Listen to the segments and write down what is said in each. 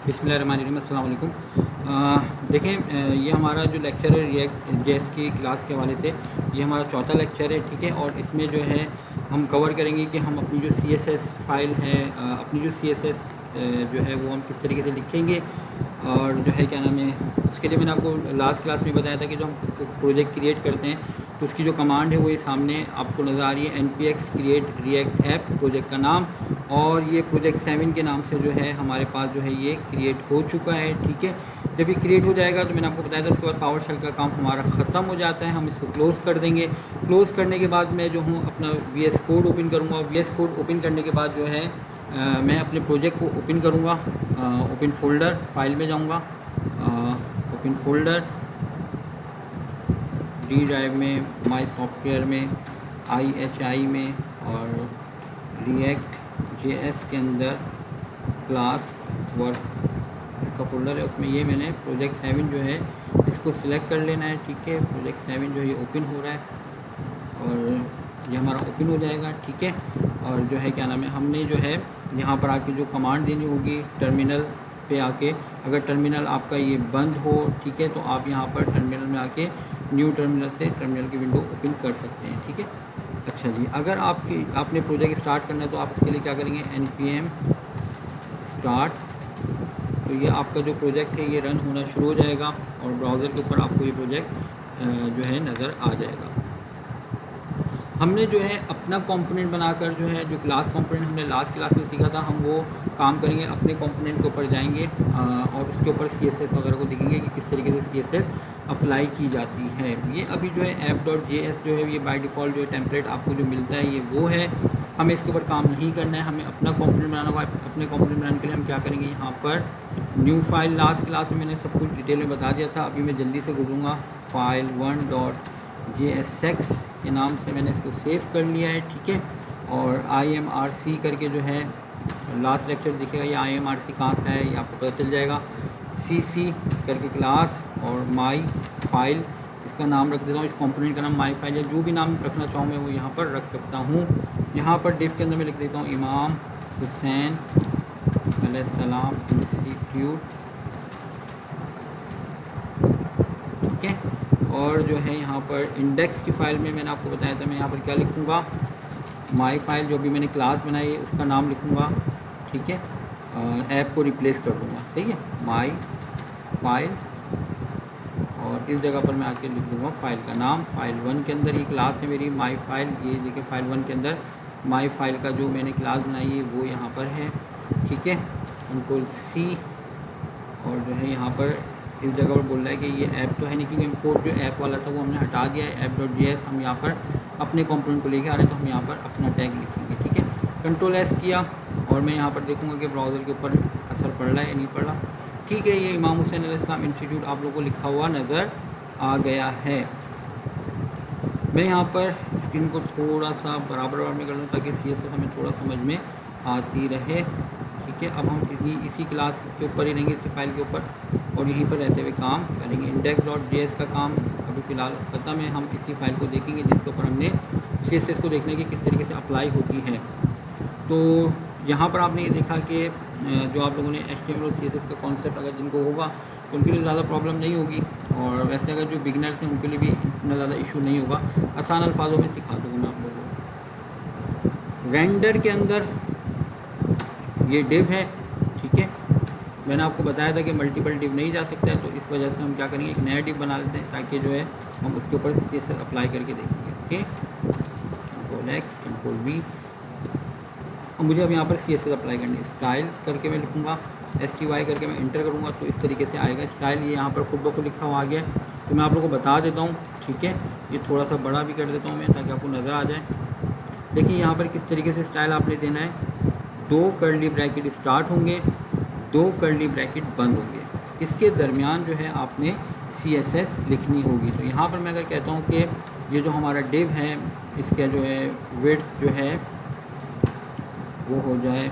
बिस्मिल्लाहिर्रहमानिर्रहीम, अस्सलाम वालेकुम। देखें, ये हमारा जो लेक्चर है रिएक्ट जेएस की क्लास के हवाले से, ये हमारा चौथा लेक्चर है, ठीक है। और इसमें जो है हम कवर करेंगे कि हम अपनी जो सीएसएस फाइल है, अपनी जो सीएसएस जो है वो हम किस तरीके से लिखेंगे। और जो है क्या नाम है, उसके लिए मैंने आपको लास्ट क्लास में बताया था कि जो हम प्रोजेक्ट क्रिएट करते हैं तो उसकी जो कमांड है वो ये सामने आपको नज़र आ रही है, npx create react app, project का नाम। और ये प्रोजेक्ट 7 के नाम से जो है हमारे पास जो है ये क्रिएट हो चुका है, ठीक है। जब ये क्रिएट हो जाएगा तो मैंने आपको बताया था, इसके बाद पावर शेल का काम हमारा ख़त्म हो जाता है, हम इसको क्लोज़ कर देंगे। क्लोज़ करने के बाद मैं जो हूँ अपना VS कोड ओपन करूँगा। VS कोड ओपन करने के बाद जो है मैं अपने प्रोजेक्ट को ओपन करूँगा। ओपन फोल्डर, फाइल में जाऊँगा, ओपन फोल्डर, डी ड्राइव में, माई सॉफ्टवेयर में, IHI में, और रिएक्ट JS के अंदर क्लास वर्क इसका फोल्डर है, उसमें ये मैंने प्रोजेक्ट 7 जो है इसको सिलेक्ट कर लेना है, ठीक है। प्रोजेक्ट 7 जो है ये ओपन हो रहा है और ये हमारा ओपन हो जाएगा, ठीक है। और जो है क्या नाम है, हमने जो है यहाँ पर आके जो कमांड देनी होगी टर्मिनल पे आके, अगर टर्मिनल आपका ये बंद हो, ठीक है, तो आप यहाँ पर टर्मिनल में आके न्यू टर्मिनल से टर्मिनल की विंडो ओपन कर सकते हैं, ठीक है। अच्छा जी, अगर आपने प्रोजेक्ट स्टार्ट करना है तो आप इसके लिए क्या करेंगे, npm स्टार्ट। तो ये आपका जो प्रोजेक्ट है ये रन होना शुरू हो जाएगा और ब्राउज़र के ऊपर आपको ये प्रोजेक्ट जो है नज़र आ जाएगा। हमने जो है अपना कंपोनेंट बनाकर जो है जो क्लास कंपोनेंट हमने लास्ट क्लास में सीखा था, हम वो काम करेंगे। अपने कंपोनेंट के ऊपर जाएंगे और उसके ऊपर CSS वगैरह को देखेंगे कि किस तरीके से CSS अप्लाई की जाती है। ये अभी जो है app.js जो है ये बाय डिफ़ॉल्ट जो है टेम्पलेट आपको जो मिलता है ये वो है, हमें इसके ऊपर काम नहीं करना है, हमें अपना कंपोनेंट बनाना होगा। अपने कंपोनेंट बनाने के लिए हम क्या करेंगे, यहाँ पर न्यू फाइल, लास्ट क्लास में मैंने सब कुछ डिटेल में बता दिया था, अभी मैं जल्दी से गुजरूँगा। फाइल 1.jsx के नाम से मैंने इसको सेव कर लिया है, ठीक है। और imrc करके जो है लास्ट लेक्चर दिखेगा, ये imrc कहाँ से है ये आपको पता चल जाएगा। cc करके क्लास और माई फाइल, इसका नाम रख देता हूँ, इस कंपोनेंट का नाम माई फाइल, या जो भी नाम रखना चाहूँ मैं वो यहाँ पर रख सकता हूँ। यहाँ पर डिफ के अंदर मैं लिख देता हूँ इमाम हुसैन अलैहिस्सलाम इंस्टीट्यूट, ठीक है। और जो है यहाँ पर इंडेक्स की फ़ाइल में मैंने आपको बताया था, मैं यहाँ पर क्या लिखूँगा, माई फाइल, जो भी मैंने क्लास बनाई है उसका नाम लिखूँगा, ठीक है। ऐप को रिप्लेस कर दूँगा, सही है, माई फाइल, और इस जगह पर मैं आके लिख दूँगा फाइल का नाम। फाइल 1 के अंदर ये क्लास है मेरी माई फाइल, ये देखिए फाइल 1 के अंदर माई फाइल का जो मैंने क्लास बनाई है वो यहाँ पर है, ठीक है। Ctrl+C, और जो है यहाँ पर इस जगह पर बोल रहा है कि ये ऐप तो है नहीं, क्योंकि इम्पोर्ट जो ऐप वाला था वो हमने हटा दिया है। app.js हम यहाँ पर अपने कंपोनेंट को लेके आ रहे हैं, तो हम यहाँ पर अपना टैग लिखेंगे, ठीक है। Ctrl+S किया और मैं यहाँ पर देखूँगा कि ब्राउज़र के ऊपर असर पड़ रहा है या नहीं पड़ रहा, ठीक है। ये इमाम हुसैन अलैहिस्सलाम इंस्टीट्यूट आप लोगों को लिखा हुआ नज़र आ गया है। मैं यहाँ पर स्क्रीन को थोड़ा सा बराबर में कर लूँ ताकि CSS हमें थोड़ा समझ में आती रहे, ठीक है। अब हम इसी क्लास के ऊपर ही रहेंगे, इसी फाइल के ऊपर, और यहीं पर रहते हुए काम करेंगे। index.js का काम अभी फ़िलहाल ख़त्म है, हम इसी फाइल को देखेंगे जिसके ऊपर हमने CSS को देखने की किस तरीके से अप्लाई होती है। तो यहाँ पर आपने ये देखा कि जो आप लोगों ने HTML और CSS का कॉन्सेप्ट अगर जिनको होगा तो उनके लिए ज़्यादा प्रॉब्लम नहीं होगी, और वैसे अगर जो बिगनर्स हैं उनके लिए भी इतना ज़्यादा इशू नहीं होगा। आसान अल्फाजों में सिखा दूँगा मैं आप लोगों को। रेंडर के अंदर ये डिव है, ठीक है। मैंने आपको बताया था कि मल्टीपल डिव नहीं जा सकता है, तो इस वजह से हम क्या करेंगे, एक नया डिव बना लेते हैं ताकि जो है हम उसके ऊपर CSS अप्लाई करके देखेंगे, ओके। Ctrl+X Ctrl+V, और मुझे अब यहाँ पर CSS अप्लाई करनी है। स्टाइल करके मैं लिखूँगा, STY करके मैं इंटर करूँगा तो इस तरीके से आएगा स्टाइल। ये यहाँ पर खुद ब खुद लिखा हुआ आ गया है, तो मैं आप लोगों को बता देता हूँ, ठीक है। ये थोड़ा सा बड़ा भी कर देता हूँ मैं ताकि आपको नज़र आ जाए। देखिए यहाँ पर किस तरीके से स्टाइल आपने देना है, 2 कर्ली ब्रैकेट स्टार्ट होंगे, 2 कर्ली ब्रैकेट बंद होंगे, इसके दरमियान जो है आपने CSS लिखनी होगी। तो यहाँ पर मैं अगर कहता हूँ कि ये जो हमारा डिव है इसका जो है विड्थ जो है वो हो जाए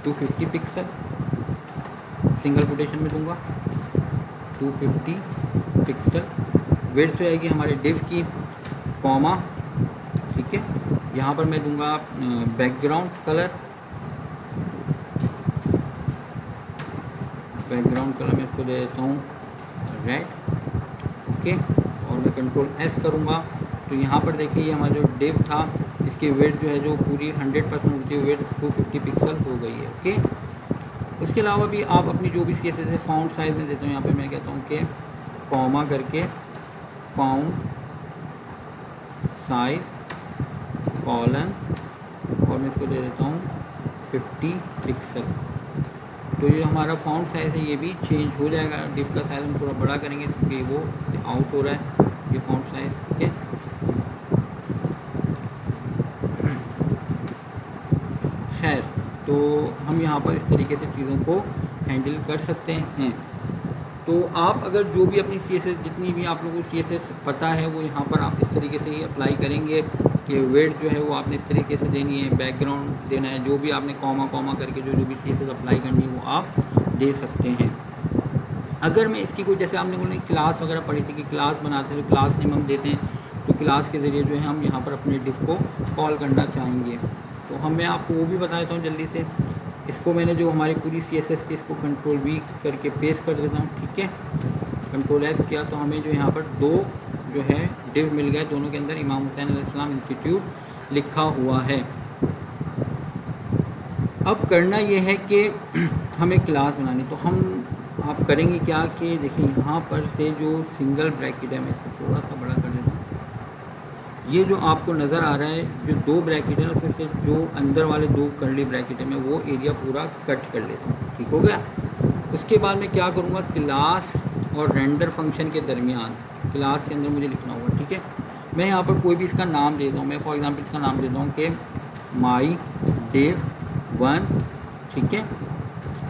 250 पिक्सल, सिंगल कोटेशन में दूंगा 250 पिक्सल। विड्थ जो आएगी हमारे डिव की, कॉमा, ठीक है। यहाँ पर मैं दूंगा बैकग्राउंड कलर, बैकग्राउंड कलर में इसको दे देता हूँ रेड। ओके, और मैं कंट्रोल एस करूँगा तो यहाँ पर देखिए ये हमारा जो डिव था इसकी वेट जो है जो पूरी 100% होती है वेट 250 पिक्सल हो गई है। ओके, उसके अलावा भी आप अपनी जो भी सी एस एस है फाउंट साइज़ में देता हूँ। यहाँ पे मैं कहता हूँ कि कॉमा करके फाउंट साइज़ कॉलन और मैं इसको दे देता हूँ 50 पिक्सल। तो ये हमारा फाउंट साइज़ है ये भी चेंज हो जाएगा। डिव का साइज़ हम थोड़ा बड़ा करेंगे क्योंकि वो इससे आउट हो रहा है ये फाउंट साइज़। ठीक है, खैर तो हम यहाँ पर इस तरीके से चीज़ों को हैंडल कर सकते हैं। तो आप अगर जो भी अपनी सी एस एस जितनी भी आप लोगों को सी एस एस पता है वो यहाँ पर आप इस तरीके से ही अप्लाई करेंगे कि वेट जो है वो आपने इस तरीके से देनी है, बैकग्राउंड देना है, जो भी आपने कॉमा कॉमा करके जो भी सी एस एस अप्लाई करनी है वो आप दे सकते हैं। अगर मैं इसकी कोई जैसे आपने बोला क्लास वगैरह पढ़ी थी कि क्लास बनाते हैं तो क्लास नेम हम देते हैं, तो क्लास के ज़रिए जो है हम यहाँ पर अपने डिव को कॉल करना चाहेंगे। तो मैं आपको वो भी बता देता हूँ जल्दी से। इसको मैंने जो हमारी पूरी सी एस एस थी इसको कंट्रोल वी करके पेस्ट कर देता हूँ। ठीक है, कंट्रोल एस किया तो हमें जो यहाँ पर दो जो है डिव मिल गया, दोनों के अंदर इमाम हुसैन अलैहिस्सलाम इंस्टीट्यूट लिखा हुआ है। अब करना ये है कि हमें क्लास बनानी, तो आप करेंगे क्या कि देखिए यहाँ पर से जो सिंगल ब्रैकेट है मैं इसको थोड़ा सा बड़ा कर देता हूँ। ये जो आपको नज़र आ रहा है जो दो ब्रैकेट है उसमें से जो अंदर वाले दो कर्ली ब्रैकेट है मैं वो एरिया पूरा कट कर लेता हूँ। ठीक हो गया। उसके बाद मैं क्या करूँगा, क्लास और रेंडर फंक्शन के दरमियान क्लास के अंदर मुझे लिखना होगा। ठीक है, मैं यहाँ पर कोई भी इसका नाम देता हूँ। मैं फॉर एग्जांपल इसका नाम देता हूँ कि माई डिव 1, ठीक है,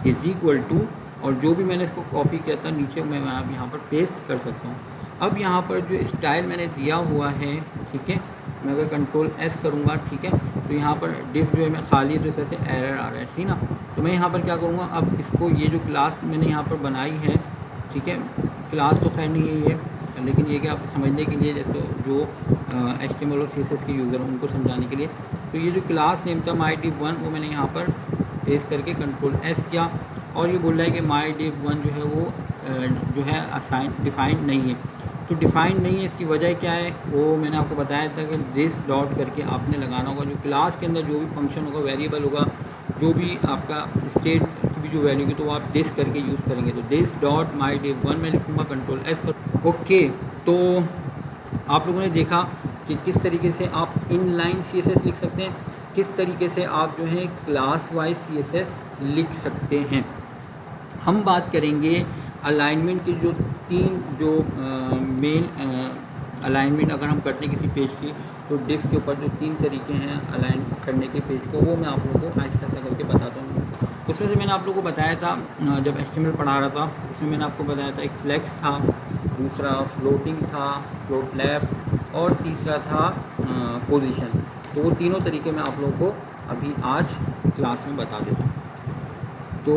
इज़ इक्वल टू, और जो भी मैंने इसको कॉपी किया था नीचे मैं यहाँ पर पेस्ट कर सकता हूँ। अब यहाँ पर जो स्टाइल मैंने दिया हुआ है, ठीक है, मैं अगर कंट्रोल एस करूँगा, ठीक है, तो यहाँ पर डिव जो है मैं खाली तो से एरर आ रहा है, ठीक ना। तो मैं यहाँ पर क्या करूँगा, अब इसको ये जो क्लास मैंने यहाँ पर बनाई है, ठीक है, क्लास तो खैर नहीं है ये, लेकिन ये कि आप समझने के लिए जैसे जो HTML और CSS के यूज़र हैं उनको समझाने के लिए, तो ये जो क्लास नेम था माई डिव 1 वो मैंने यहाँ पर पेस्ट करके कंट्रोल एस किया और ये बोल रहा है कि माई डिव 1 जो है वो जो है असाइन डिफ़ाइंड नहीं है। तो डिफ़ाइंड नहीं है, इसकी वजह क्या है वो मैंने आपको बताया था कि दिस डॉट करके आपने लगाना होगा। जो क्लास के अंदर जो भी फंक्शन होगा, वेरिएबल होगा, जो भी आपका स्टेट की भी जो वैल्यू होगी तो वो आप दिस करके यूज़ करेंगे। तो दिस डॉट माई डिव 1 में लिखूँगा, कंट्रोल एस कर। ओके, तो आप लोगों ने देखा कि किस तरीके से आप इनलाइन CSS लिख सकते हैं, किस तरीके से आप जो है क्लास वाइज CSS लिख सकते हैं। हम बात करेंगे अलाइनमेंट की जो तीन जो मेन अलाइनमेंट अगर हम करते हैं किसी पेज की, तो डिव के ऊपर जो तीन तरीके हैं अलाइन करने के पेज को, वो मैं आप लोगों को आहिस्ता आहिस्ता करके बताता हूँ। उसमें से मैंने आप लोगों को बताया था जब HTML पढ़ा रहा था, इसमें मैंने आपको बताया था एक फ्लेक्स था, दूसरा फ्लोटिंग था, फ्लोट लेफ्ट, और तीसरा था पोजीशन। तो वो तीनों तरीके मैं आप लोगों को अभी आज क्लास में बता देता हूँ। तो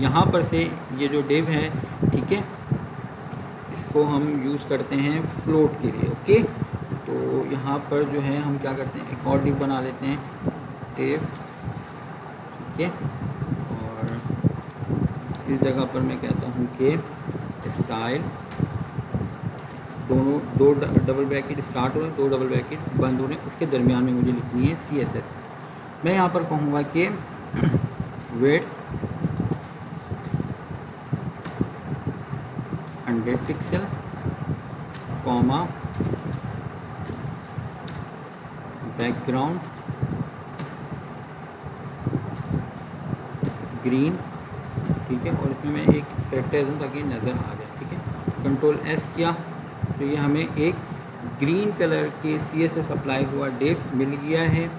यहाँ पर से ये जो डिव है, ठीक है, इसको हम यूज़ करते हैं फ्लोट के लिए। ओके, तो यहाँ पर जो है हम क्या करते हैं, एक और डिव बना लेते हैं, डिव, ठीक है, और इस जगह पर मैं कहता हूँ कि स्टाइल, दोनों दो डबल ब्रैकेट स्टार्ट हो रहे हैं, दो डबल ब्रैकेट बंद हो रहे हैं, उसके दरमियान में मुझे लिखनी है CSS। मैं यहाँ पर कहूँगा कि width 100 pixel, comma, background green, ठीक है, और इसमें मैं एक कैरेक्टर दूँ ताकि नज़र आ जाए। ठीक है, कंट्रोल एस किया तो ये हमें एक ग्रीन कलर के CSS अप्लाई हुआ डिव मिल गया है,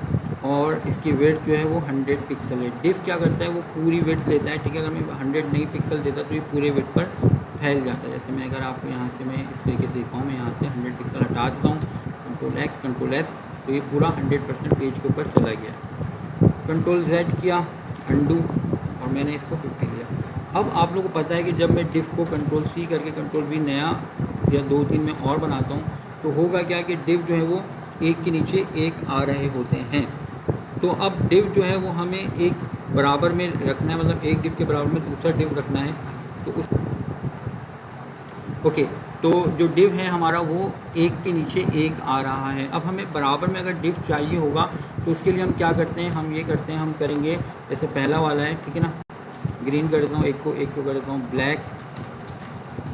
और इसकी वेट जो है वो 100 पिक्सल है। डिव क्या करता है, वो पूरी वेट लेता है। ठीक है, अगर मैं 100 नहीं पिक्सल देता तो ये पूरे वेट पर फैल जाता है। जैसे मैं अगर आपको यहाँ से मैं इस तरीके से दिखाऊँ, मैं यहाँ से 100 पिक्सल हटा देता हूँ, कंट्रोल एक्स कंट्रोल एस, तो ये पूरा 100% पेज के ऊपर चला गया। कंट्रोल Z किया, अंडू, और मैंने इसको 50 लिया। अब आप लोगों को पता है कि जब मैं डिव को कंट्रोल C करके कंट्रोल V नया या 2-3 में और बनाता हूँ तो होगा क्या कि डिव जो है वो एक के नीचे एक आ रहे होते हैं। तो अब डिव जो है वो हमें एक बराबर में रखना है, मतलब एक डिव के बराबर में दूसरा डिव रखना है। तो उस ओके, तो जो डिव है हमारा वो एक के नीचे एक आ रहा है। अब हमें बराबर में अगर डिव चाहिए होगा तो उसके लिए हम क्या करते हैं, हम ये करते हैं, हम करेंगे जैसे पहला वाला है, ठीक है ना, ग्रीन कर देता हूँ, एक को कर देता हूँ ब्लैक,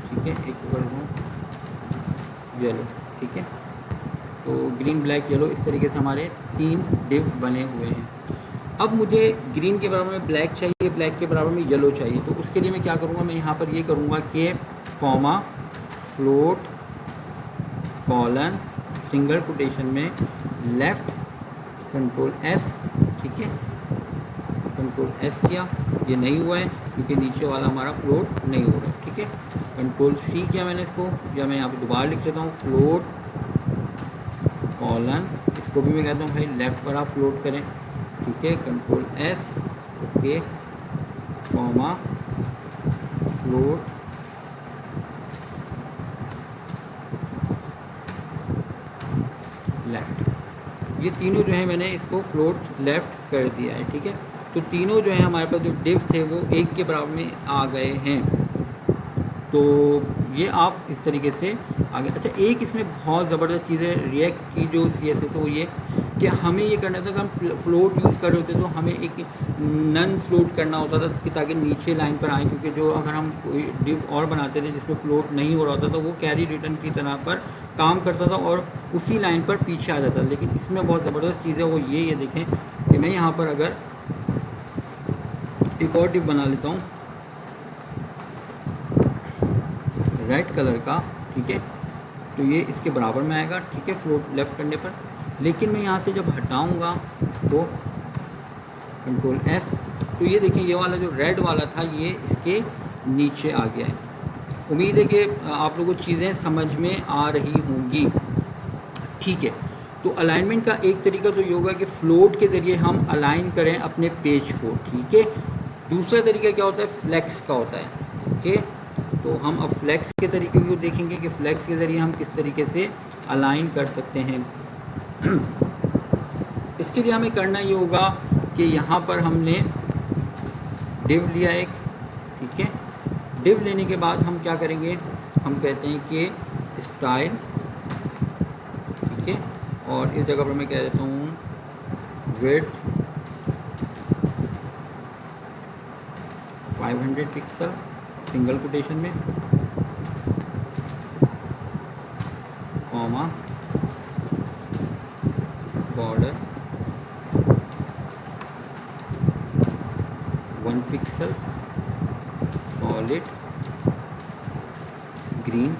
ठीक है, एक को कर देता हूँ येलो, ठीक है। तो ग्रीन ब्लैक येलो इस तरीके से हमारे 3 डिव बने हुए हैं। अब मुझे ग्रीन के बराबर में ब्लैक चाहिए, ब्लैक के बराबर में येलो चाहिए। तो उसके लिए मैं क्या करूँगा, मैं यहाँ पर ये करूँगा कि comma float colon single quotation में लेफ़्ट कंट्रोल एस, ठीक है, कंट्रोल एस किया, ये नहीं हुआ है क्योंकि नीचे वाला हमारा फ्लोट नहीं हो रहा है, ठीक है। कंट्रोल सी किया मैंने इसको, या मैं यहाँ पे दोबारा लिख लेता हूँ फ्लोट कॉलन, इसको भी मैं कहता हूँ भाई लेफ़्ट पर आप फ्लोट करें, ठीक है, control S, okay, comma float left. ये तीनों जो है मैंने इसको फ्लोट लेफ़्ट कर दिया है, ठीक है। तो तीनों जो है हमारे पास जो डिव थे वो एक के बराबर में आ गए हैं। तो ये आप इस तरीके से आगे। अच्छा, एक इसमें बहुत ज़बरदस्त चीज़ है रिएक्ट की जो CSS है वो ये कि हमें ये करना था कि हम फ्लोट यूज़ कर रहे होते तो हमें एक नन फ्लोट करना होता था कि ताकि नीचे लाइन पर आए, क्योंकि जो अगर हम कोई डिव और बनाते थे जिसमें फ्लोट नहीं हो रहा होता तो वो कैरी रिटर्न की तरह पर काम करता था और उसी लाइन पर पीछे आ जाता था। लेकिन इसमें बहुत ज़बरदस्त चीज़ है वो ये देखें कि मैं यहाँ पर अगर एक और डिव बना लेता हूँ रेड कलर का, ठीक है, तो ये इसके बराबर में आएगा, ठीक है, फ्लोट लेफ़्ट करने पर। लेकिन मैं यहाँ से जब हटाऊँगा इसको कंट्रोल एस, तो ये देखिए ये वाला जो रेड वाला था ये इसके नीचे आ गया है। उम्मीद है कि आप लोगों को चीज़ें समझ में आ रही होंगी, ठीक है। तो अलाइनमेंट का एक तरीका तो ये होगा कि फ्लोट के ज़रिए हम अलाइन करें अपने पेज को, ठीक है। दूसरा तरीका क्या होता है, फ्लेक्स का होता है, ओके। तो हम अब फ्लेक्स के तरीके को देखेंगे कि फ्लेक्स के ज़रिए हम किस तरीके से अलाइन कर सकते हैं। इसके लिए हमें करना ये होगा कि यहाँ पर हमने डिव लिया एक, ठीक है। डिव लेने के बाद हम क्या करेंगे, हम कहते हैं कि स्टाइल, ठीक है, और इस जगह पर मैं कह देता हूँ विड्थ 500 पिक्सल सिंगल कोटेशन में, comma border 1 pixel solid green,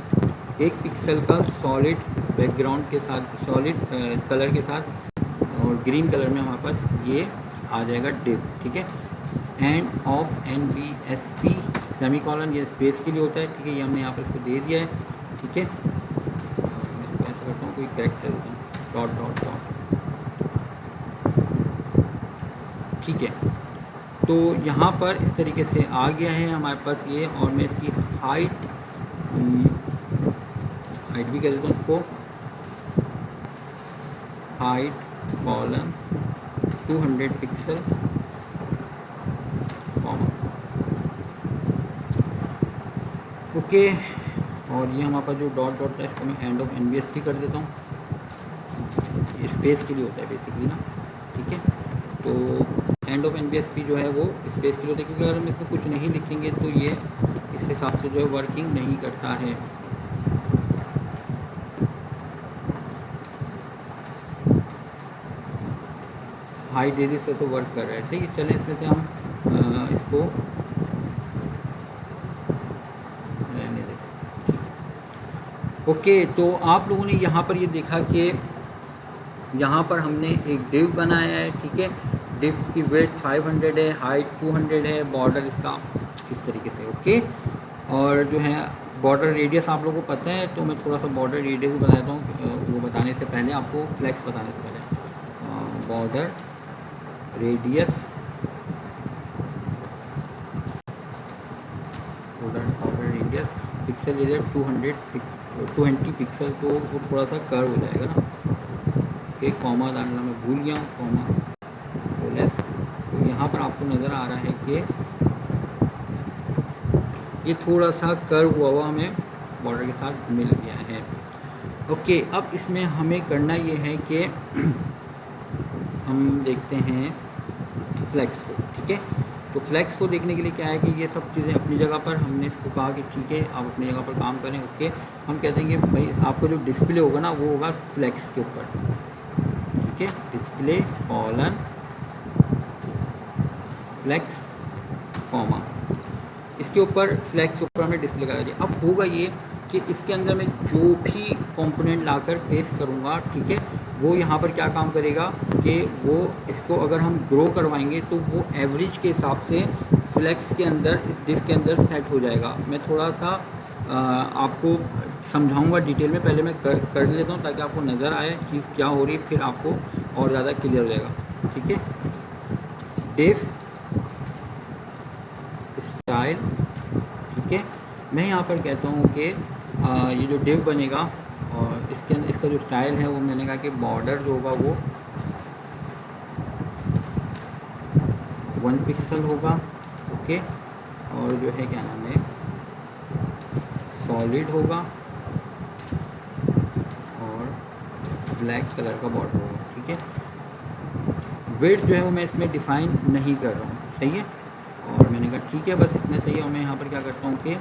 1 pixel का सॉलिड बैकग्राउंड के साथ, सॉलिड कलर के साथ, और ग्रीन कलर में हमारे पास ये आ जाएगा डिव, ठीक है। End of NBSP semi colon, ये स्पेस के लिए होता है, ठीक है, ये हमने यहाँ पर इसको दे दिया है, ठीक है। मैं इसको ऐसा करता हूँ, कोई कैरेक्टर देता हूँ, डॉट डॉट डॉट, ठीक है। तो यहाँ पर इस तरीके से आ गया है हमारे पास ये, और मैं इसकी हाइट भी कह देता हूँ इसको, हाइट कॉलन 200 पिक्सल, ओके। और ये हमारे पास जो डॉट डॉट है इसको मैं एंड ऑफ NBSP कर देता हूँ, ये स्पेस के लिए होता है बेसिकली ना, ठीक है। तो एंड ऑफ NBSP जो है वो स्पेस के लिए होता है, क्योंकि अगर हम इसमें कुछ नहीं लिखेंगे तो ये इस हिसाब से जो है वर्किंग नहीं करता है। हाई दे इस वजह से वर्क कर रहा है, सही। चलें इसमें से हम इसको रहने देते हैं, ठीक है। ओके, तो आप लोगों ने यहाँ पर ये देखा कि यहाँ पर हमने एक डिव बनाया है, ठीक है। डिव की वेट 500 है, हाइट 200 है, बॉर्डर इसका इस तरीके से, ओके। और जो है बॉर्डर रेडियस आप लोगों को पता है, तो मैं थोड़ा सा बॉर्डर रेडियस बताता हूँ, वो बताने से पहले आपको फ्लेक्स बताने से पहले border radius, border radius pixel area 220 pixel, तो वो थोड़ा सा कर्व हो जाएगा ना। एक कॉमा डालना मैं भूल गया हूँ, कॉमा लेस, तो यहाँ पर आपको आपको नज़र आ रहा है कि ये थोड़ा सा कर्व हुआ हमें बॉर्डर के साथ मिल गया है। ओके, अब इसमें हमें करना ये है कि हम देखते हैं फ्लेक्स को। ठीक है, तो फ्लेक्स को देखने के लिए क्या है कि ये सब चीज़ें अपनी जगह पर, हमने इसको कहा कि ठीक है आप अपनी जगह पर काम करें। ओके, हम कहते हैं कि भाई आपको जो डिस्प्ले होगा ना वो होगा फ्लेक्स के ऊपर। ठीक है, डिस्प्ले कॉलन फ्लेक्स कॉमा, इसके ऊपर फ्लेक्स के ऊपर हमने डिस्प्ले करा दिया। अब होगा ये कि इसके अंदर मैं जो भी कंपोनेंट लाकर पेस्ट करूँगा, ठीक है, वो यहाँ पर क्या काम करेगा कि वो इसको अगर हम ग्रो करवाएंगे तो वो एवरेज के हिसाब से फ्लेक्स के अंदर, इस डिफ के अंदर सेट हो जाएगा। मैं थोड़ा सा आपको समझाऊंगा डिटेल में, पहले मैं कर लेता हूँ ताकि आपको नज़र आए चीज़ क्या हो रही है, फिर आपको और ज़्यादा क्लियर हो जाएगा। ठीक है, डिफ स्टाइल। ठीक है, मैं यहाँ पर कहता हूँ कि ये जो डिव बनेगा और इसके अंदर इसका जो स्टाइल है वो मैंने कहा कि बॉर्डर जो होगा वो 1 पिक्सल होगा। ओके, और जो है क्या नाम है सॉलिड होगा और ब्लैक कलर का बॉर्डर होगा। ठीक है, विड्थ जो है वो मैं इसमें डिफ़ाइन नहीं कर रहा हूँ, सही है। और मैंने कहा ठीक है बस इतना सही है, और मैं यहाँ पर क्या करता हूँ कि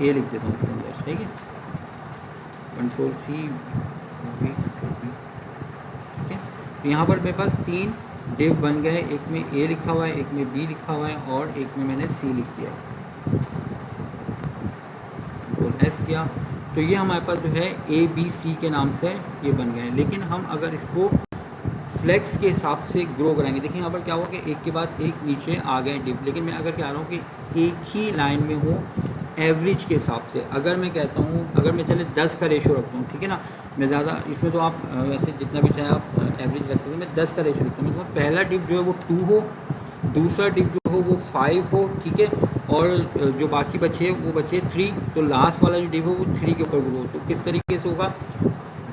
ए लिख देता हूँ इसके अंदर, सही है, कंट्रोल सी कंट्रोल बी। ठीक है, तो यहाँ पर मेरे पास 3 डिव बन गए, एक में ए लिखा हुआ है, एक में बी लिखा हुआ है और एक में मैंने सी लिख दिया, कंट्रोल एस किया। तो ये हमारे पास जो है ए बी सी के नाम से ये बन गए। लेकिन हम अगर इसको फ्लेक्स के हिसाब से ग्रो कराएंगे, देखिए यहाँ पर क्या हुआ कि एक के बाद एक नीचे आ गए डिव, लेकिन मैं अगर कह रहा हूँ कि एक ही लाइन में हो एवरेज के हिसाब से, अगर मैं कहता हूँ अगर मैं चले 10 का रेशो रखता हूँ, ठीक है ना, मैं ज़्यादा इसमें तो आप वैसे जितना भी चाहे आप एवरेज रख सकते हैं, मैं 10 का रेशो रखता हूँ। मतलब पहला डिव जो है वो 2 हो, दूसरा डिव जो हो वो 5 हो, ठीक है, और जो बाकी बचे वो बचे 3, तो लास्ट वाला जो डिव हो वो 3 के ऊपर ग्रो हो। तो किस तरीके से होगा,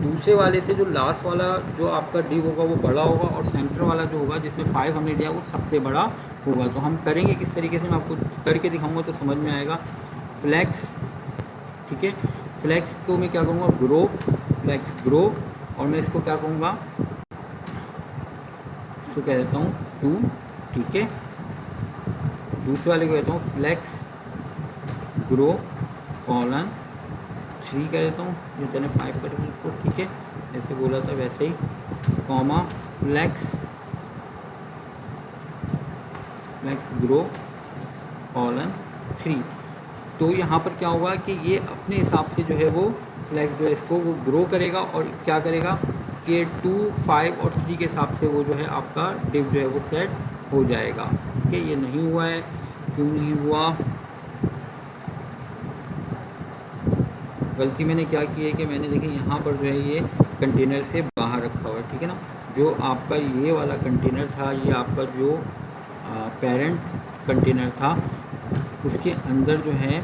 दूसरे वाले से जो लास्ट वाला जो आपका डिव होगा वो बड़ा होगा और सेंटर वाला जो होगा जिसमें 5 हमने दिया वो सबसे बड़ा होगा। तो हम करेंगे किस तरीके से, मैं आपको करके दिखाऊंगा तो समझ में आएगा। फ्लेक्स, ठीक है, फ्लेक्स को मैं क्या करूँगा ग्रो, फ्लेक्स ग्रो, और मैं इसको क्या कहूँगा, इसको कह देता हूँ 2, ठीक है, दूसरे वाले को कहता हूँ फ्लेक्स ग्रो कॉलन 3 कह देता हूँ, जो चले 5 करेंगे इसको, ठीक है, जैसे बोला था वैसे ही, कॉमा फ्लेक्स ग्रो कॉलन 3। तो यहाँ पर क्या होगा कि ये अपने हिसाब से जो है वो फ्लेक्स जो है इसको वो ग्रो करेगा और क्या करेगा कि 2, 5 और 3 के हिसाब से वो जो है आपका डिव जो है वो सेट हो जाएगा। ठीक है, ये नहीं हुआ है, क्यों नहीं हुआ, गलती मैंने क्या की है कि मैंने देखिए यहाँ पर जो है ये कंटेनर से बाहर रखा हुआ है, ठीक है ना, जो आपका ये वाला कंटेनर था, ये आपका जो पेरेंट कंटेनर था, उसके अंदर जो है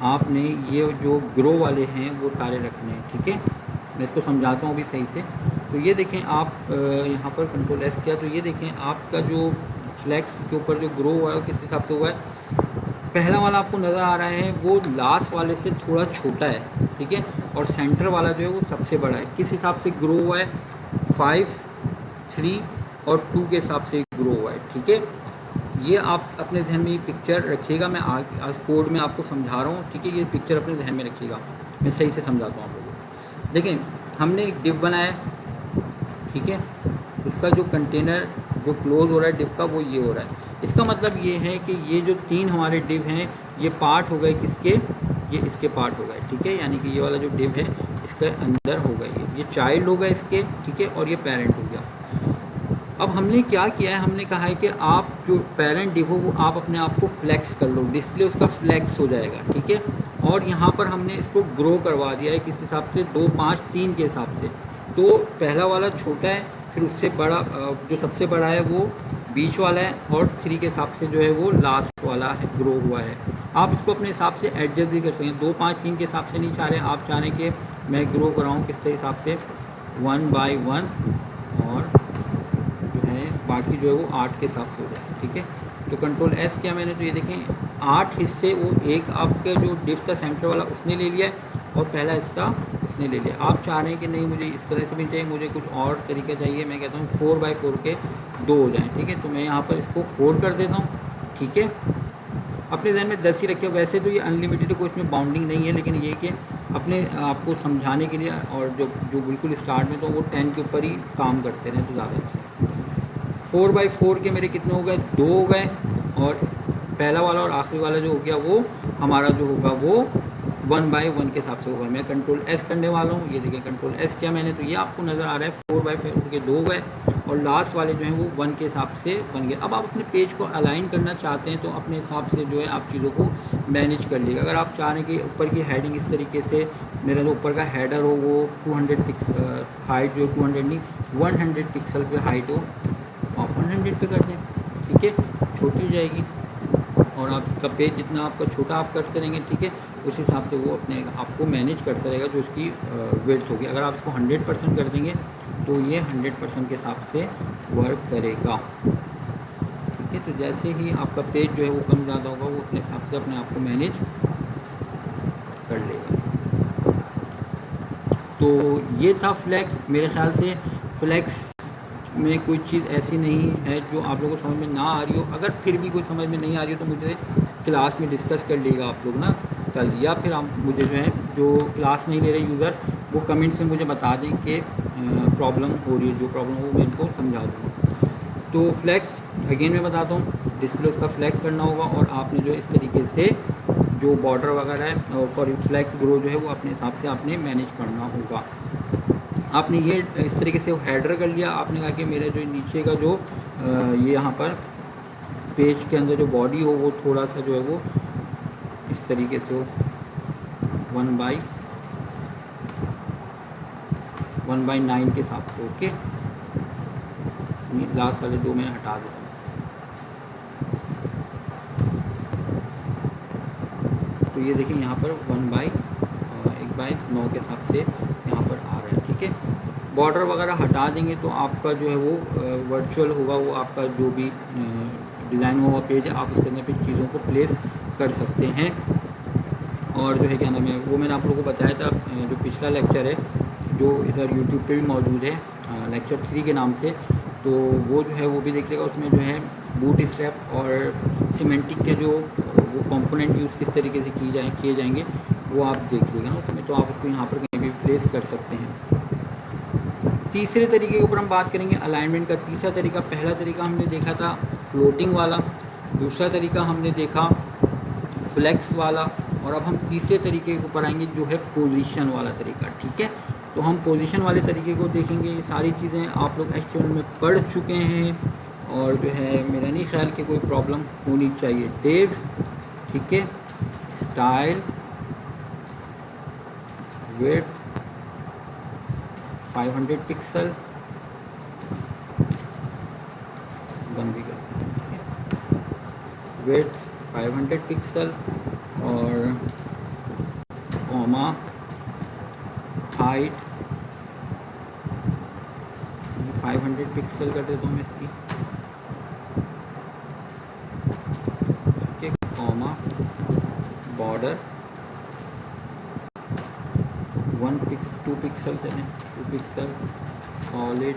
आपने ये जो ग्रो वाले हैं वो सारे रखने हैं। ठीक है, मैं इसको समझाता हूँ अभी सही से। तो ये देखें आप यहाँ पर कंट्रोल एस किया, तो ये देखें आपका जो फ्लेक्स के ऊपर जो ग्रो हुआ है किस हिसाब से हुआ है, पहला वाला आपको नज़र आ रहा है वो लास्ट वाले से थोड़ा छोटा है, ठीक है, और सेंटर वाला जो है वो सबसे बड़ा है। किस हिसाब से ग्रो हुआ है, 5, 3 और 2 के हिसाब से ग्रो हुआ है। ठीक है, ये आप अपने जहन में ये पिक्चर रखिएगा, मैं आज कोड में आपको समझा रहा हूँ, ठीक है, ये पिक्चर अपने जहन में रखिएगा, मैं सही से समझाता हूँ आप लोगों को। देखें हमने एक डिव बनाया, ठीक है, इसका जो कंटेनर जो क्लोज हो रहा है डिव का वो ये हो रहा है। इसका मतलब ये है कि ये जो 3 हमारे डिव हैं ये पार्ट हो गए किसके, ये इसके पार्ट हो गए, ठीक है, यानी कि ये वाला जो डिव है इसके अंदर हो गए, ये चाइल्ड हो गए इसके, ठीक है, और ये पेरेंट हो गया। अब हमने क्या किया है, हमने कहा है कि आप जो पेरेंट डिव हो वो आप अपने आप को फ्लेक्स कर लो, डिस्प्ले उसका फ्लेक्स हो जाएगा, ठीक है, और यहाँ पर हमने इसको ग्रो करवा दिया है किस हिसाब से, 2, 5, 3 के हिसाब से। तो पहला वाला छोटा है, फिर उससे बड़ा जो सबसे बड़ा है वो बीच वाला है, और 3 के हिसाब से जो है वो लास्ट वाला है ग्रो हुआ है। आप इसको अपने हिसाब से एडजस्ट भी कर सकते हैं, 2, 5, 3 के हिसाब से नहीं चाह रहे, आप चाह रहे हैं कि मैं ग्रो कराऊँ किस हिसाब से 1 by 1, और जो है बाकी जो है वो 8 के हिसाब से हो जाए। ठीक है। तो कंट्रोल एस किया मैंने, तो ये देखें 8 हिस्से, वो एक आपका जो डिव था सेंटर वाला उसने ले लिया है और पहला हिस्सा उसने ले लिया। आप चाह रहे हैं कि नहीं मुझे इस तरह से भी चाहिए, मुझे कुछ और तरीका चाहिए, मैं कहता हूँ 4x4 के 2 हो जाएँ, ठीक है। तो मैं यहाँ पर इसको 4 कर देता हूँ, ठीक है। अपने जहन में 10 ही रखे, वैसे तो ये अनलिमिटेड कोई इसमें बाउंडिंग नहीं है, लेकिन ये कि अपने आपको समझाने के लिए, और जो बिल्कुल स्टार्ट में तो वो 10 के ऊपर ही काम करते रहें तो ज़्यादा अच्छा है। 4x4 के मेरे कितने हो गए, 2 हो गए, और पहला वाला और आखिरी वाला जो हो गया वो हमारा जो होगा वो 1x1 के हिसाब से होगा। मैं कंट्रोल एस करने वाला हूँ, ये देखिए कंट्रोल एस किया मैंने, तो ये आपको नज़र आ रहा है 4x4 के 2 गए, और लास्ट वाले जो हैं वो 1 के हिसाब से बन गए। अब आप अपने पेज को अलाइन करना चाहते हैं तो अपने हिसाब से जो है आप चीज़ों को मैनेज कर लीजिएगा। अगर आप चाह रहे हैं कि ऊपर की हेडिंग इस तरीके से, मेरा जो ऊपर का हेडर हो वो 200 पिक्सल हाइट, जो 200 नहीं 100 पिक्सल पे हाइट हो, आप 100 पे कर दें, ठीक है, छोटी हो जाएगी। और आपका पेज जितना आपका छोटा आप कट करेंगे, ठीक है, उस हिसाब से वो अपने आपको मैनेज करता रहेगा जो उसकी वेड्थ होगी। अगर आप इसको 100% कर देंगे तो ये 100% के हिसाब से वर्क करेगा, ठीक है। तो जैसे ही आपका पेज जो है वो कम ज़्यादा होगा, वो अपने हिसाब से अपने आप को मैनेज कर लेगा। तो ये था फ्लैक्स। मेरे ख्याल से फ्लैक्स में कोई चीज़ ऐसी नहीं है जो आप लोगों को समझ में ना आ रही हो। अगर फिर भी कोई समझ में नहीं आ रही हो तो मुझे क्लास में डिस्कस कर लीजिएगा आप लोग ना कल, या फिर आप मुझे जो है जो क्लास नहीं ले रहे यूज़र वो कमेंट्स में मुझे बता दें कि प्रॉब्लम हो रही है, जो प्रॉब्लम हो मैं इनको समझा दूँगा। तो फ्लैक्स अगेन मैं बताता हूँ, डिस्प्ले उसका फ्लैक्स करना होगा, और आपने जो इस तरीके से जो बॉर्डर वगैरह है, सॉरी फ्लैक्स ग्रो जो है वो अपने हिसाब से आपने मैनेज करना होगा। आपने ये इस तरीके से हेडर कर लिया, आपने कहा कि मेरे जो नीचे का जो ये यहाँ पर पेज के अंदर जो बॉडी हो वो थोड़ा सा जो है वो इस तरीके से हो 1/9 के हिसाब से, ओके। लास्ट वाले 2 मैं हटा देता हूँ। तो ये देखिए यहाँ पर 1/9 के हिसाब से यहाँ पर आ रहा है, ठीक है। बॉर्डर वगैरह हटा देंगे तो आपका जो है वो वर्चुअल होगा, वो आपका जो भी डिज़ाइन हुआ पेज है आप उसके अंदर फिर चीज़ों को प्लेस कर सकते हैं। और जो है क्या नाम है वो मैंने आप लोगों को बताया था, जो पिछला लेक्चर है जो इधर यूट्यूब पे भी मौजूद है, लेक्चर 3 के नाम से, तो वो जो है वो भी देख लेगा। उसमें जो है बूट स्ट्रैप और सीमेंटिक के जो वो कंपोनेंट यूज़ किस तरीके से किए जाएंगे वो आप देख लीजिएगा ना उसमें, तो आप उसको यहाँ पर कहीं भी प्लेस कर सकते हैं। तीसरे तरीके के ऊपर हम बात करेंगे, अलाइनमेंट का तीसरा तरीका। पहला तरीका हमने देखा था फ्लोटिंग वाला, दूसरा तरीका हमने देखा फ्लेक्स वाला, और अब हम तीसरे तरीके के ऊपर आएंगे जो है पोजीशन वाला तरीका, ठीक है। तो हम पोजीशन वाले तरीके को देखेंगे। ये सारी चीज़ें आप लोग HTML में पढ़ चुके हैं और जो है मेरा नहीं ख्याल कि कोई प्रॉब्लम होनी चाहिए। डिव, ठीक है, स्टाइल, विड्थ 500 पिक्सल, बंद भी कर, ठीक है, विड्थ 500 पिक्सल, और कॉमा हाइट 500 पिक्सल कर देता हूँ मैं इसकी, ठीक है, कॉमा बॉर्डर 2 पिक्सल चलें, 2 pixel, solid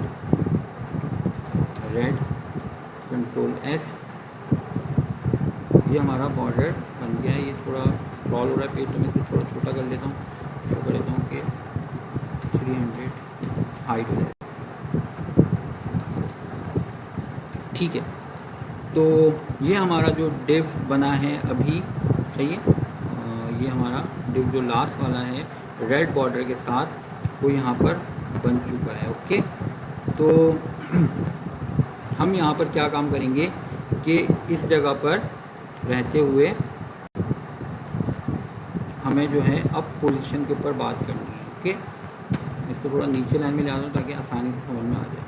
red, control S, ये हमारा बॉर्डर बन गया है। ये थोड़ा स्क्रॉल हो रहा है पेज तो मैं इसको थोड़ा छोटा कर लेता हूँ, इसको कर लेता हूँ कि 300 हाइट हो जाए, ठीक है। तो ये हमारा जो डिव बना है अभी, सही है, ये हमारा डिव जो लास्ट वाला है रेड बॉर्डर के साथ वो यहाँ पर बन चुका है, ओके। तो हम यहाँ पर क्या काम करेंगे कि इस जगह पर रहते हुए हमें जो है अब पोजीशन के ऊपर बात करनी है, ओके। इसको थोड़ा नीचे लाइन में ले आता हूँ ताकि आसानी से समझ में आ जाए।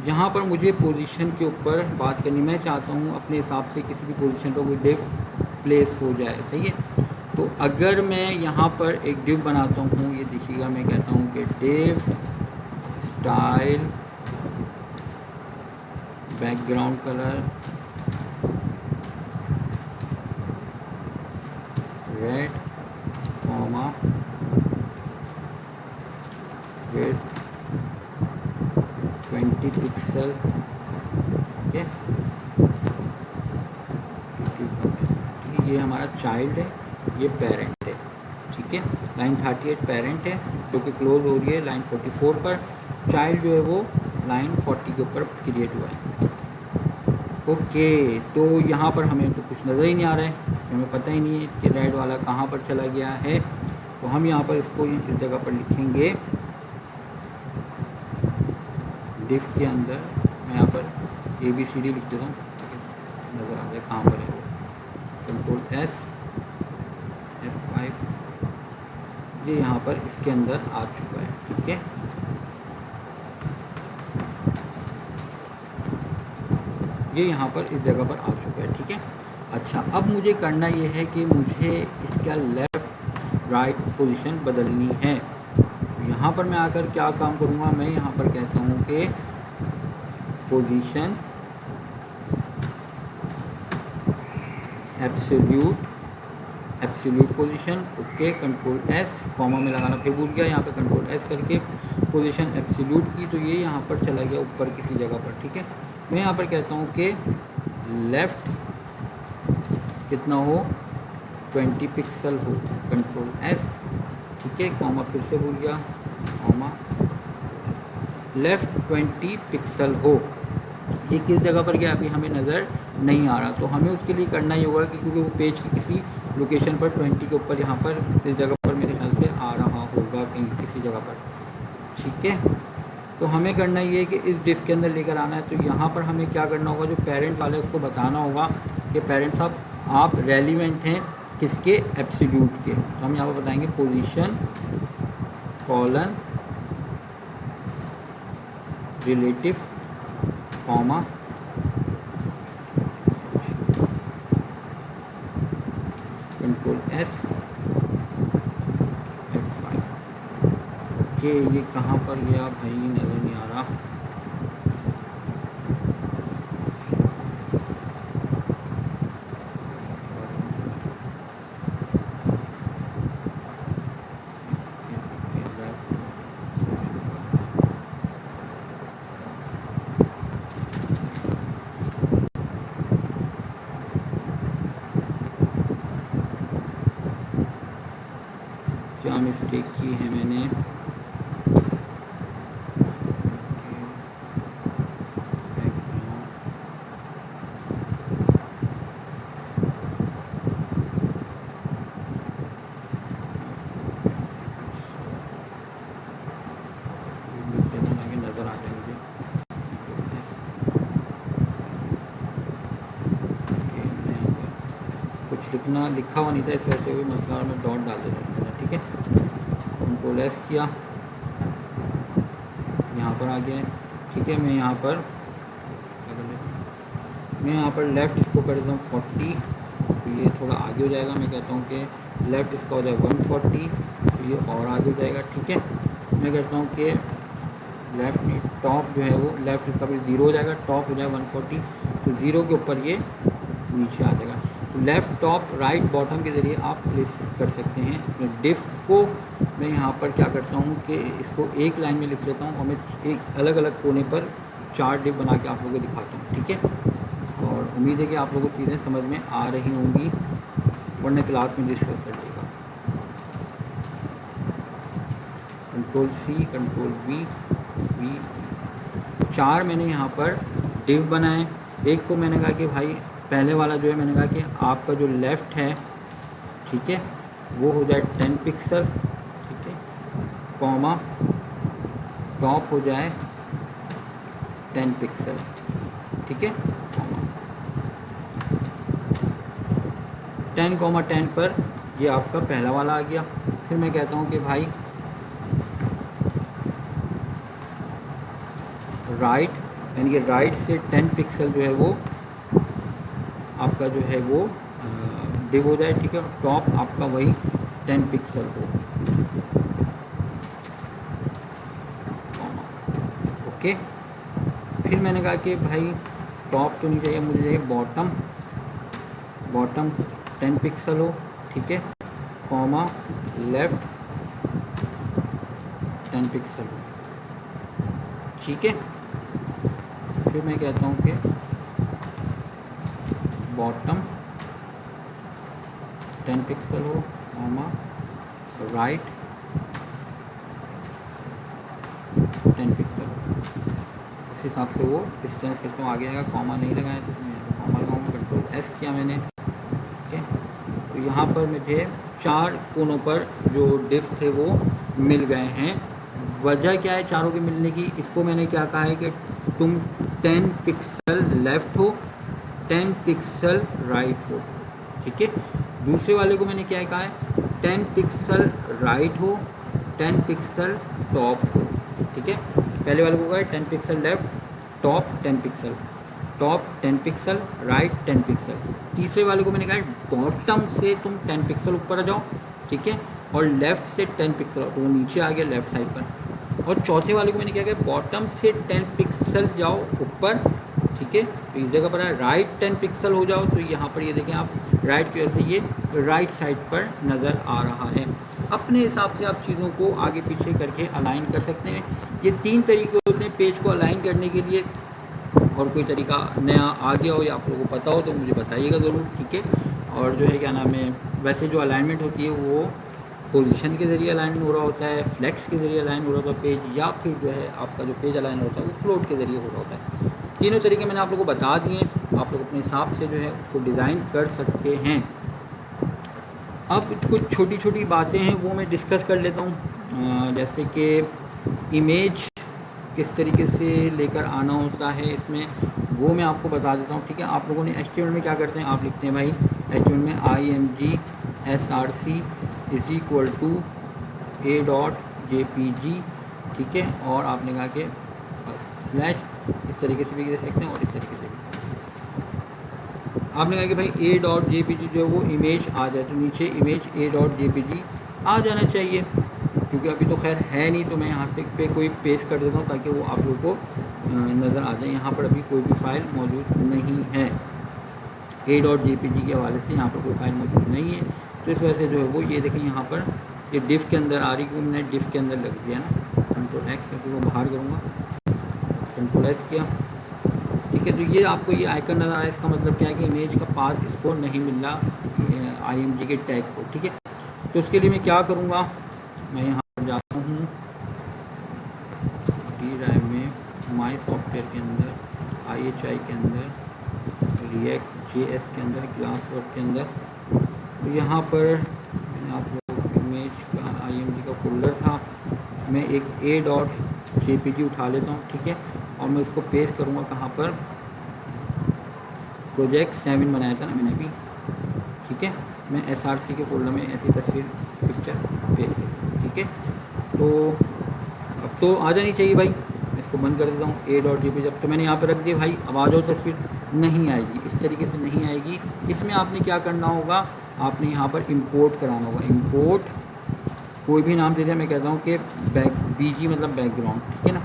यहाँ पर मुझे पोजीशन के ऊपर बात करनी, मैं चाहता हूँ अपने हिसाब से किसी भी पोजीशन पर कोई डिव प्लेस हो जाए, सही है। तो अगर मैं यहाँ पर एक डिव बनाता हूँ, ये देखिएगा, मैं कहता हूँ कि div style background colour red comma width 20 pixel. Okay, ये हमारा चाइल्ड है, ये पेरेंट है। ठीक है, लाइन 38 पेरेंट है जो कि क्लोज हो रही है लाइन 44 पर। चाइल्ड जो है वो लाइन 40 के ऊपर क्रिएट हुआ है। ओके, तो यहाँ पर हमें तो कुछ नज़र ही नहीं आ रहा है, हमें पता ही नहीं है कि रेड वाला कहाँ पर चला गया है। तो हम यहाँ पर इसको इस जगह पर लिखेंगे डिफ के अंदर। मैं यहाँ पर ABCD लिख देता हूँ, नज़र आ जाए कहाँ पर है वो। कंट्रोल S F5, ये यहाँ पर इसके अंदर आ चुका है। ठीक है, ये यहाँ पर इस जगह पर आ चुका है। ठीक है, अच्छा, अब मुझे करना ये है कि मुझे इसका लेफ़्ट राइट पोजीशन बदलनी है। तो यहाँ पर मैं आकर क्या काम करूँगा, मैं यहाँ पर कहता हूँ कि position absolute position. Okay, control S, comma में लगाना फिर भूल गया, यहाँ पे कंट्रोल S करके पोजीशन एब्सोल्यूट की, तो ये यहाँ पर चला गया ऊपर किसी जगह पर। ठीक है, मैं यहाँ पर कहता हूँ कि लेफ़्ट कितना हो, 20 पिक्सल हो, कंट्रोल S। ठीक है, कॉमा फिर से भूल गया, कॉमा लेफ़्ट 20 पिक्सल हो। ये किस जगह पर गया अभी हमें नज़र नहीं आ रहा, तो हमें उसके लिए करना ही होगा कि क्योंकि वो पेज की किसी लोकेशन पर 20 के ऊपर यहाँ पर इस जगह पर मेरे ख्याल से आ रहा होगा कहीं किसी जगह पर। ठीक है, तो हमें करना ये है कि इस डिफ के अंदर लेकर आना है। तो यहाँ पर हमें क्या करना होगा, जो पेरेंट वाले उसको बताना होगा कि पेरेंट साहब आप रेलिवेंट हैं किसके, एब्सोल्यूट के। तो हम यहाँ पर बताएंगे position colon relative comma control S F5। Okay, ये कहाँ पर गया भाई, नज़र नहीं आ रहा। क्या मिस्टेक की है मैंने, नज़र आ जाए मुझे। कुछ लिखा हुआ नहीं था, इस वजह से भी मसला में डॉट डाल देता इसके अंदर। ठीक है, कंट्रोल S किया, यहाँ पर आ गया। ठीक है, मैं यहाँ पर लेफ़्ट इसको कर देता हूँ 40, तो ये थोड़ा आगे हो जाएगा। मैं कहता हूँ कि लेफ़्ट इसका हो जाए 140, तो ये और आगे हो जाएगा। ठीक है, मैं कहता हूँ कि लेफ़्ट में टॉप जो है वो लेफ़्ट इसका फिर 0 हो जाएगा, टॉप हो जाए 140, तो 0 के ऊपर ये नीचे आ जाएगा। तो लेफ़्ट टॉप राइट बॉटम के ज़रिए आप प्लेस कर सकते हैं। डिफ को मैं यहाँ पर क्या करता हूँ कि इसको एक लाइन में लिख लेता हूँ और मैं एक अलग अलग कोने पर 4 डिफ बना के आप लोगों को दिखाता हूँ। ठीक है, और उम्मीद है कि आप लोगों को चीज़ें समझ में आ रही होंगी, वरना क्लास में डिस्कस कर लेगा। कंट्रोल C, कंट्रोल V, 4 मैंने यहाँ पर डिव बनाए। एक को मैंने कहा कि भाई पहले वाला जो है मैंने कहा कि आपका जो लेफ़्ट है, ठीक है, वो हो जाए 10 पिक्सल। ठीक है, कॉमा टॉप हो जाए 10 पिक्सल। ठीक है, 10,10 पर ये आपका पहला वाला आ गया। फिर मैं कहता हूँ कि भाई राइट, यानी कि राइट से 10 पिक्सल जो है वो आपका जो है वो डिव हो जाए। ठीक है, टॉप आपका वही 10 पिक्सल हो। ओके। फिर मैंने कहा कि भाई टॉप तो नहीं चाहिए, मुझे चाहिए बॉटम, बॉटम 10 पिक्सल हो, ठीक है, कॉमा लेफ्ट 10 पिक्सल हो, ठीक है। फिर मैं कहता हूँ कि बॉटम 10 पिक्सल हो, कॉमा राइट 10 पिक्सल हो। उस हिसाब से वो डिस्टेंस करता हूँ, आगे आएगा। कॉमा नहीं लगाया तो कॉमा लगाऊँ, कंट्रोल एस किया मैंने, ठीक है। तो यहाँ पर मुझे 4 कोनों पर जो डिफ थे वो मिल गए हैं। वजह क्या है चारों के मिलने की? इसको मैंने क्या कहा है कि तुम 10 पिक्सल लेफ़्ट हो, 10 पिक्सल राइट हो, ठीक है। दूसरे वाले को मैंने क्या कहा है? 10 पिक्सल राइट हो, 10 पिक्सल टॉप हो, ठीक है। पहले वाले को कहा है 10 pixel left, top 10 pixel, top 10 pixel, right 10 pixel. तीसरे वाले को मैंने कहा है बॉटम से तुम 10 पिक्सल ऊपर आ जाओ, ठीक है, और लेफ़्ट से 10 पिक्सल, तो वो नीचे आ गया लेफ़्ट साइड पर। और चौथे वाले को मैंने क्या कहा, बॉटम से 10 पिक्सल जाओ ऊपर, ठीक है। तो इस जगह पर है राइट 10 पिक्सल हो जाओ, तो यहाँ पर ये देखें आप, राइट की वजह से ये राइट साइड पर नज़र आ रहा है। अपने हिसाब से आप चीज़ों को आगे पीछे करके अलाइन कर सकते हैं। ये 3 तरीके होते हैं पेज को अलाइन करने के लिए। और कोई तरीका नया आ गया हो या आप लोगों को पता हो तो मुझे बताइएगा ज़रूर, ठीक है। और जो है क्या नाम है, वैसे जो अलाइनमेंट होती है वो पोजीशन के ज़रिए अलाइन हो रहा होता है, फ्लेक्स के ज़रिए अलाइन हो रहा होता है पेज, या फिर जो है आपका जो पेज अलाइन होता है वो फ्लोट के ज़रिए हो रहा होता है। तीनों तरीके मैंने आप लोगों को बता दिए, आप लोग अपने हिसाब से जो है उसको डिज़ाइन कर सकते हैं। अब कुछ छोटी छोटी बातें हैं वो मैं डिस्कस कर लेता हूँ, जैसे कि इमेज किस तरीके से लेकर आना होता है इसमें, वो मैं आपको बता देता हूँ, ठीक है। आप लोगों ने HTML में क्या करते हैं, आप लिखते हैं भाई HTML में img src is equal to a.jpg, ठीक है। और आपने कहा कि स्लैश, इस तरीके से भी दे सकते हैं और इस तरीके से भी। आपने कहा कि भाई a.jpg जो है वो इमेज आ जाए, तो नीचे इमेज a.jpg आ जाना चाहिए, क्योंकि अभी तो खैर है नहीं, तो मैं यहाँ से पे कोई पेस्ट कर देता हूँ ताकि वो आप लोगों को नज़र आ जाए। यहाँ पर अभी कोई भी फाइल मौजूद नहीं है, a.jpg के हवाले से यहाँ पर कोई फाइल मौजूद नहीं है, तो इस वजह से जो है वो ये देखें यहाँ पर ये डिफ़ के अंदर आ रही, क्योंकि मैंने डिफ़ के अंदर लग दिया ना, कंट्रोल एक्स करके वो बाहर करूँगा, कंट्रोल एस किया, ठीक है। तो ये आपको ये आइकन नज़र आ रहा है, इसका मतलब क्या है कि इमेज का पाथ इसको नहीं मिल रहा img के टैग को, ठीक है। तो उसके लिए मैं क्या करूँगा, मैं यहाँ पर जाता हूँ डी ड्राइव में, माई सॉफ्टवेयर के अंदर, IHI के अंदर, रिएक्ट JS के अंदर, क्लास वर्क के अंदर। तो यहाँ पर मैंने आप लोग इमेज का img का फोल्डर था, मैं एक a.jpg उठा लेता हूँ, ठीक है, और मैं इसको पेस्ट करूँगा कहाँ पर, प्रोजेक्ट 7 बनाया था ना मैंने अभी, ठीक है। मैं SRC के फोल्डर में ऐसी तस्वीर पिक्चर पेस्ट करता हूँ, ठीक है। तो अब तो आ जानी चाहिए भाई, इसको बंद कर देता हूँ a.jpg। जब तो मैंने यहाँ पर रख दिया भाई, अब आ जाओ, तस्वीर नहीं आएगी, इस तरीके से नहीं आएगी। इसमें आपने क्या करना होगा, आपने यहाँ पर इंपोर्ट कराना होगा। इंपोर्ट कोई भी नाम दे दिया, मैं कहता हूँ कि BG मतलब बैकग्राउंड, ठीक है ना,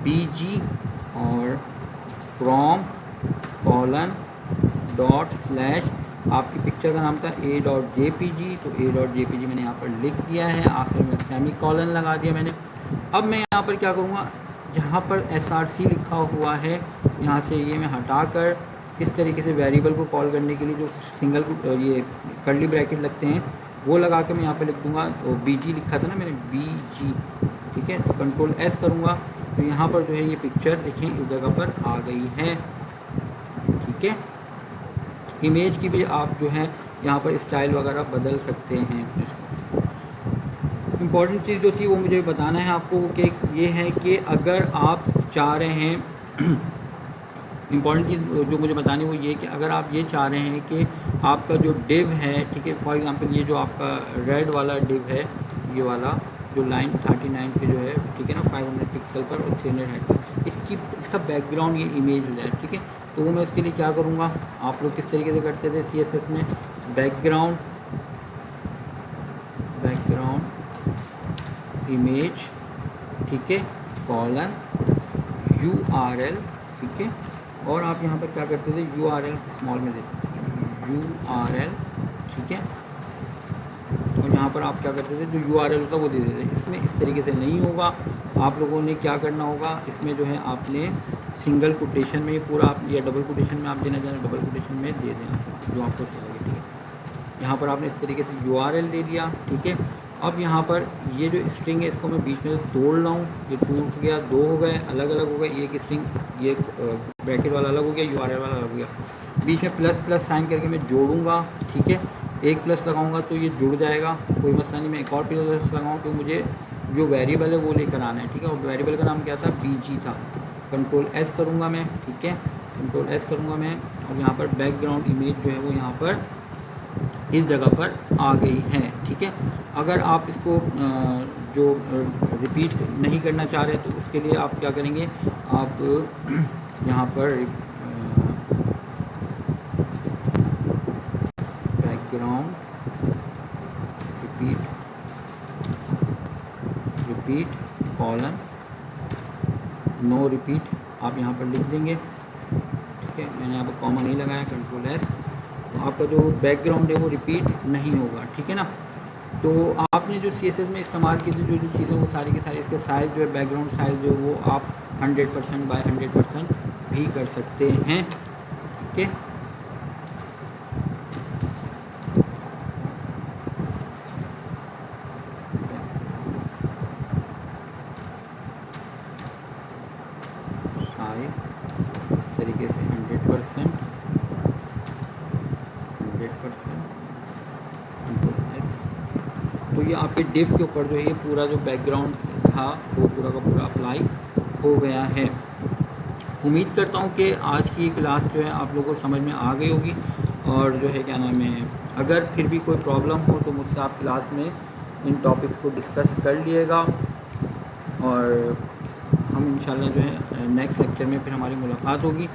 BG और फ्रॉम कॉलन डॉट स्लैश, आपकी पिक्चर का नाम था a.jpg, तो a.jpg मैंने यहाँ पर लिख दिया है, आखिर में सेमी कॉलन लगा दिया मैंने। अब मैं यहाँ पर क्या करूँगा, जहाँ पर SRC लिखा हुआ है यहाँ से ये मैं हटा कर इस तरीके से वेरिएबल को कॉल करने के लिए जो सिंगल ये कर्ली ब्रैकेट लगते हैं वो लगा के मैं यहाँ पर लिख दूँगा, तो BG लिखा था ना मैंने, BG, ठीक है। तो कंट्रोल S करूँगा, तो यहाँ पर जो है ये पिक्चर देखें इस जगह पर आ गई है, ठीक है। इमेज की भी आप जो है यहाँ पर स्टाइल वगैरह बदल सकते हैं। इम्पॉर्टेंट चीज़ जो थी वो मुझे बताना है आपको कि ये है कि अगर आप चाह रहे हैं इम्पॉर्टेंट चीज़ जो मुझे बतानी वो ये कि अगर आप ये चाह रहे हैं कि आपका जो डिव है, ठीक है, फॉर एग्जांपल ये जो आपका रेड वाला डिव है, ये वाला जो लाइन 39 पे जो है, ठीक है ना, 500 पिक्सल पर और 300 हेड पर, इसका बैकग्राउंड ये इमेज हो जाए, ठीक है। तो वो मैं इसके लिए क्या करूँगा, आप लोग किस तरीके से करते थे CSS में, बैकग्राउंड इमेज, ठीक है, कॉलन URL, ठीक है। और आप यहाँ पर क्या करते थे, URL स्मॉल में देते थे, URL, ठीक है। और यहाँ पर आप क्या करते थे, जो URL होता वो दे देते थे। इसमें इस तरीके से नहीं होगा, आप लोगों ने क्या करना होगा, इसमें जो है आपने सिंगल कोटेशन में पूरा आप, या डबल कोटेशन में आप देना चाहें डबल कोटेशन में दे देना, जो आपको अच्छा लगे, ठीक है। यहाँ पर आपने इस तरीके से URL दे दिया, ठीक है। अब यहाँ पर ये जो स्ट्रिंग है इसको मैं बीच में तोड़ रहा हूँ, ये टूट गया, दो हो गए, अलग अलग हो गए, ये एक स्ट्रिंग, ये ब्रैकेट वाला अलग हो गया, URL वाला अलग हो गया। बीच में प्लस प्लस साइन करके मैं जोड़ूंगा, ठीक है। एक प्लस लगाऊंगा तो ये जुड़ जाएगा, कोई मसला नहीं। मैं एक और प्लस लगाऊँ तो मुझे जो वेरिएबल है वो लेकर आना है, ठीक है। और वेरिएबल का नाम क्या था, BG था। कंट्रोल S करूँगा मैं, ठीक है, कंट्रोल S करूँगा मैं। और यहाँ पर बैकग्राउंड इमेज जो है वो यहाँ पर इस जगह पर आ गई है, ठीक है। अगर आप इसको जो रिपीट नहीं करना चाह रहे तो उसके लिए आप क्या करेंगे, आप यहाँ पर background repeat colon no repeat आप यहाँ पर लिख देंगे, ठीक है। मैंने यहाँ पर कॉमा नहीं लगाया, कंट्रोल S। तो आपका जो बैकग्राउंड है वो रिपीट नहीं होगा, ठीक है ना। तो आपने जो CSS में इस्तेमाल की थी जो जो चीज़ें वो सारी की सारी, इसके साइज़ जो है, बैकग्राउंड साइज़ जो है वो आप 100% बाय 100% भी कर सकते हैं, ठीक है। साइज इस तरीके से 100%, तो ये आपके डिव के ऊपर जो है ये पूरा जो बैकग्राउंड था वो पूरा का पूरा अप्लाई हो गया है। उम्मीद करता हूँ कि आज की क्लास जो है आप लोगों को समझ में आ गई होगी। और जो है क्या नाम है, अगर फिर भी कोई प्रॉब्लम हो तो मुझसे आप क्लास में इन टॉपिक्स को डिस्कस कर लिएगा। और हम इंशाल्लाह जो है नेक्स्ट लेक्चर में फिर हमारी मुलाकात होगी।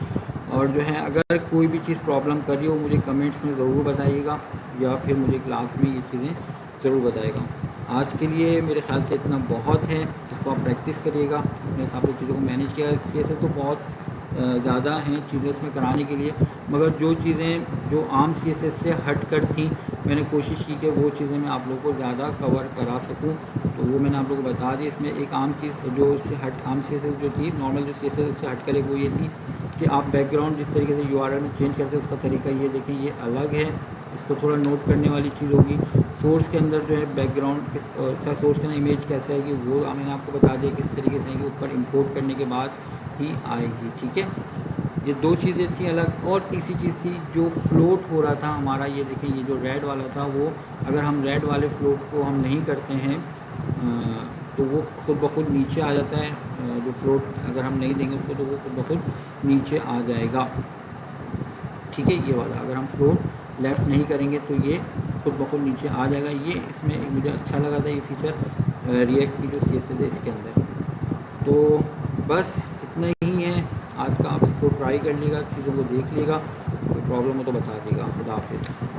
और जो है अगर कोई भी चीज़ प्रॉब्लम कर रही हो मुझे कमेंट्स में ज़रूर बताइएगा, या फिर मुझे क्लास में ये चीज़ें ज़रूर बताइएगा। आज के लिए मेरे ख्याल से इतना बहुत है, इसको आप प्रैक्टिस करिएगा, अपने हिसाब से चीज़ों को मैनेज किया। CSS तो बहुत ज़्यादा हैं चीज़ें इसमें कराने के लिए, मगर जो चीज़ें जो आम CSS से हट कर थी मैंने कोशिश की कि वो चीज़ें मैं आप लोगों को ज़्यादा कवर करा सकूं, तो वो मैंने आप लोगों को बता दी। इसमें एक आम चीज़ जो इससे हट, आम CSS जो थी, नॉर्मल जो CSS उससे हट करे वो ये थी कि आप बैकग्राउंड जिस तरीके से URL में चेंज करते हैं उसका तरीका ये देखें, ये अलग है। इसको थोड़ा नोट करने वाली चीज़ होगी। सोर्स के अंदर जो है बैकग्राउंड किस, सोर्स के अंदर इमेज कैसे आएगी वो मैंने आपको बता दिया किस तरीके से आएगी, ऊपर इंपोर्ट करने के बाद ही आएगी, ठीक है। ये दो चीज़ें थी अलग। और तीसरी चीज़ थी जो फ्लोट हो रहा था हमारा, ये देखें, ये जो रेड वाला था वो अगर हम रेड वाले फ्लोट को हम नहीं करते हैं तो वो खुद ब खुद नीचे आ जाता है। जो फ्लोट अगर हम नहीं देंगे उसको तो वो खुद ब खुद नीचे आ जाएगा, ठीक है। ये वाला अगर हम फ्लोट लेफ़्ट नहीं करेंगे तो ये खुद ब खुद नीचे आ जाएगा। ये इसमें मुझे अच्छा लगा था ये फीचर रिएक्ट की जो CSS है इसके अंदर। तो बस इतना ही है आज का। आप इसको ट्राई कर लीजिएगा, चीज़ों को देख लीजिएगा, कोई प्रॉब्लम हो तो बता दीजिएगा। खुदा हाफिज़।